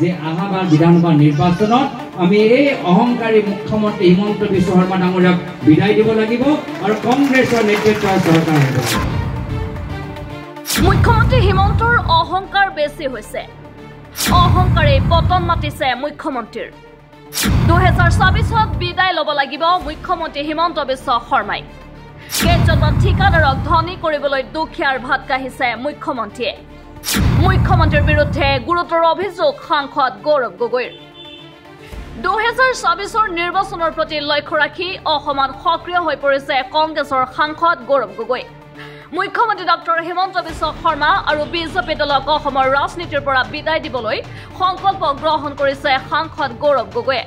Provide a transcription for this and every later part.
যে আহাবাৰ বিধানসভা নিৰ্বাচনত আমি এই অহংকাৰী মুখ্যমন্ত্ৰী হিমন্ত বিশ্ব শৰ্মা ডাঙৰীয়াক বিদায় দিব লাগিব আৰু কংগ্ৰেছৰ নেতৃত্বৰ চৰকাৰ হ'ব। মুখ্যমন্ত্ৰী হিমন্তৰ অহংকাৰ বেছি হৈছে। অহংকাৰে পতন মাতিছে মুখ্যমন্ত্ৰীৰ। 2024 বিদায় ল'ব লাগিব মুখ্যমন্ত্ৰী হিমন্ত বিশ্ব শৰ্মাই। কেইজনমান ঠিকাদাৰক ধনী কৰিবলৈ দুখীয়াৰ ভাত কাঢ়িছে মুখ্যমন্ত্ৰীয়ে। মুখ্যমন্ত্ৰীৰ বিৰুদ্ধে গুৰুতৰ অভিযোগ সাংসদ গৌৰৱ গগৈৰ। 2024 নিৰ্বাচনৰ প্ৰতি লক্ষ্য ৰাখি অসমত সক্ৰিয় হৈ পৰিছে কংগ্ৰেছৰ সাংসদ গৌৰৱ গগৈ। মুখ্যমন্ত্ৰী ডক্টৰ হিমন্ত বিশ্ব শৰ্মা আৰু বিজেপি দলক অসমৰ ৰাজনীতিৰ পৰা বিদায় দিবলৈ সংকল্প গ্ৰহণ কৰিছে সাংসদ গৌৰৱ গগৈয়ে।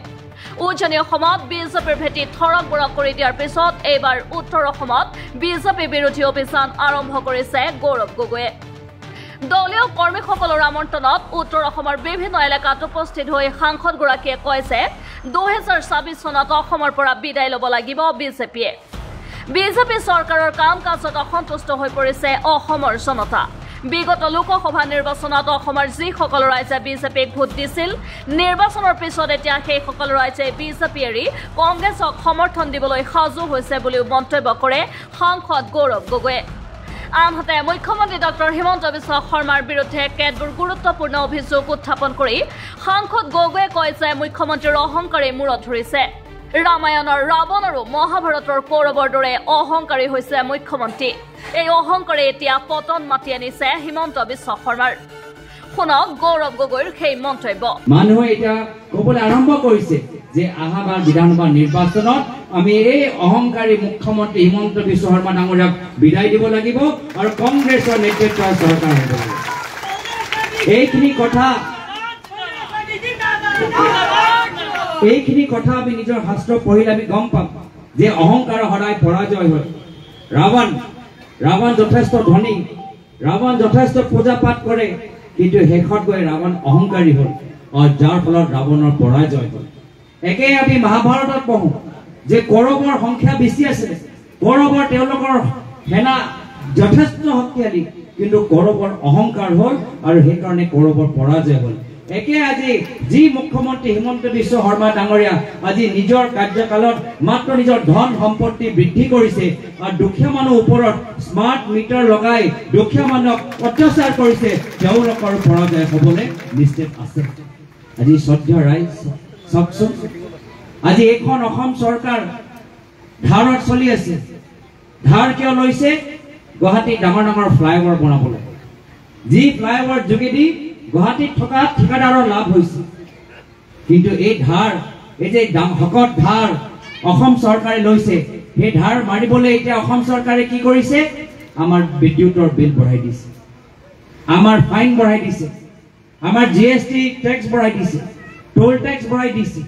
উজনি অসমত বিজেপিৰ ভেটি থৰক বৰক কৰি দিয়াৰ পিছত এইবাৰ উত্তৰ অসমত বিজেপি বিৰোধী অভিযান আৰম্ভ কৰিছে গৌৰৱ গগৈয়ে। দলীয় কৰ্মীসকলৰ আমন্ত্ৰণত উত্তৰ অসমৰ বিভিন্ন এলেকাত উপস্থিত হৈ সাংসদগৰাকীয়ে কয় যে 2024 চনত অসমৰ পৰা বিদায় ল'ব লাগিব বিজেপিয়ে। বিজেপি চৰকাৰৰ কাম কাজত অসন্তুষ্ট হৈ পৰিছে অসমৰ জনতা। বিগত লোকসভা নিৰ্বাচনত অসমৰ যিসকল ৰাইজে বিজেপিক ভোট দিছিল, নিৰ্বাচনৰ পিছত এতিয়া সেইসকল ৰাইজে বিজেপি এৰি কংগ্ৰেছক সমৰ্থন দিবলৈ সাজু হৈছে বুলিও মন্তব্য কৰে সাংসদ গৌৰৱ গগৈয়ে। আনহাতে মুখ্যমন্ত্ৰী ডক্টৰ হিমন্ত বিশ্ব শৰ্মাৰ বিৰুদ্ধে কেতবোৰ গুৰুত্বপূৰ্ণ অভিযোগ উত্থাপন কৰি সাংসদ গগৈয়ে কয় যে মুখ্যমন্ত্ৰীৰ অহংকাৰে মূৰত ধৰিছে। ৰামায়ণৰ ৰাৱণ আৰু মহাভাৰতৰ কৌৰৱৰ দৰে অহংকাৰী হৈছে মুখ্যমন্ত্ৰী। এই অহংকাৰে এতিয়া পতন মাতি আনিছে হিমন্ত বিশ্ব শৰ্মাৰ। শুনক গৌৰৱ গগৈৰ সেই মন্তব্য। মানুহে এতিয়া ক'বলৈ আৰম্ভ কৰিছে যে আহাবাৰ বিধানসভা নিৰ্বাচনত আমি এই অহংকাৰী মুখ্যমন্ত্ৰী হিমন্ত বিশ্ব শৰ্মা ডাঙৰীয়াক বিদায় দিব লাগিব আৰু কংগ্ৰেছৰ নেতৃত্বৰ চৰকাৰ হ'ব। এইখিনি কথা আমি নিজৰ শাস্ত্ৰ পঢ়িলে আমি গম পাম যে অহংকাৰ সদায় পৰাজয় হয়। ৰাৱণ যথেষ্ট ধনী, ৰাৱণ যথেষ্ট পূজা পাঠ কৰে, কিন্তু শেষত গৈ ৰাৱণ অহংকাৰী হ'ল আৰু যাৰ ফলত ৰাৱণৰ পৰাজয় হ'ল। একে আমি মহাভাৰতত পঢ়ো যে কৌৰৱৰ সংখ্যা বেছি আছিলে, কৌৰৱৰ তেওঁলোকৰ সেনা যথেষ্ট শক্তিশালী, কিন্তু কৌৰৱৰ অহংকাৰ হ'ল আৰু সেইকাৰণে কৌৰৱৰ পৰাজয় হ'ল। একে আজি যি মুখ্যমন্ত্ৰী হিমন্ত বিশ্ব শৰ্মা ডাঙৰীয়া আজি নিজৰ কাৰ্যকালত মাত্ৰ নিজৰ ধন সম্পত্তি বৃদ্ধি কৰিছে আৰু দুখীয়া মানুহৰ ওপৰত স্মাৰ্ট মিটাৰ লগাই দুখীয়া মানুহক অত্যাচাৰ কৰিছে, তেওঁলোকৰ পৰাজয় হ'বলৈ নিশ্চিত আছে। আজি শ্ৰদ্ধেয় ৰাইজ চাওকচোন, আজি এইখন অসম চৰকাৰ ধাৰত চলি আছে। ধাৰ কিয় লৈছে? গুৱাহাটীত ডাঙৰ ডাঙৰ ফ্লাইঅভাৰ বনাবলৈ। যি ফ্লাইঅভাৰ যোগেদি গুৱাহাটীত থকা ঠিকাদাৰৰ লাভ হৈছে, কিন্তু এই ধাৰ, এই যে শকত ধাৰ অসম চৰকাৰে লৈছে, সেই ধাৰ মাৰিবলৈ এতিয়া অসম চৰকাৰে কি কৰিছে? আমাৰ বিদ্যুতৰ বিল বঢ়াই দিছে, আমাৰ ফাইন বঢ়াই দিছে, আমাৰ GST টেক্স বঢ়াই দিছে, টোল টেক্স বঢ়াই দিছে,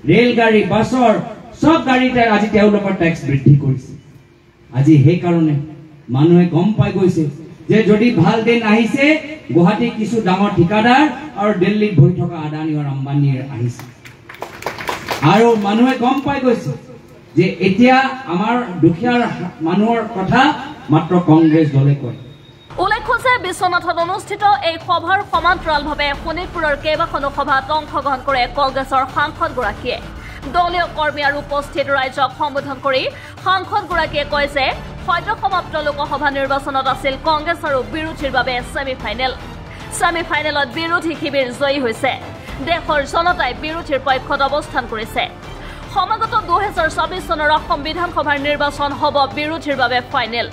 ৰেলগাড়ী বাছৰ সব গাড়ীতে আজি তেওঁলোকৰ টেক্স বৃদ্ধি কৰিছে। আজি সেইকাৰণে মানুহে গম পাই গৈছে যে যদি ভাল দিন আহিছে, গুৱাহাটীত কিছু ডাঙৰ ঠিকাদাৰ আৰু দিল্লীত বহি থকা আদানী আৰু আম্বানীৰ আহিছে। আৰু মানুহে গম পাই গৈছে যে এতিয়া আমাৰ দুখীয়া মানুহৰ কথা মাত্ৰ কংগ্ৰেছ দলে কয়। উল্লেখ্য যে বিশ্বনাথত অনুষ্ঠিত এই সভাৰ সমান্তৰালভাৱে শোণিতপুৰৰ কেইবাখনো সভাত অংশগ্ৰহণ কৰে কংগ্ৰেছৰ সাংসদগৰাকীয়ে। দলীয় কৰ্মী আৰু উপস্থিত ৰাইজক সম্বোধন কৰি সাংসদগৰাকীয়ে কয় যে সদ্য সমাপ্ত লোকসভা নিৰ্বাচনত আছিল কংগ্ৰেছ আৰু বিৰোধীৰ বাবে ছেমিফাইনেলত বিৰোধী শিবিৰ জয়ী হৈছে। দেশৰ জনতাই বিৰোধীৰ পক্ষত অৱস্থান কৰিছে। সমাগত 2024 চনৰ অসম বিধানসভাৰ নিৰ্বাচন হ'ব বিৰোধীৰ বাবে ফাইনেল।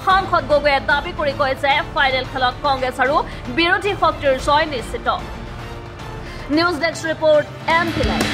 সাংসদ গগৈয়ে দাবী কৰি কয় যে ফাইনেল খেলত কংগ্ৰেছ আৰু বিৰোধী শক্তিৰ জয় নিশ্চিত। News desk report MP live.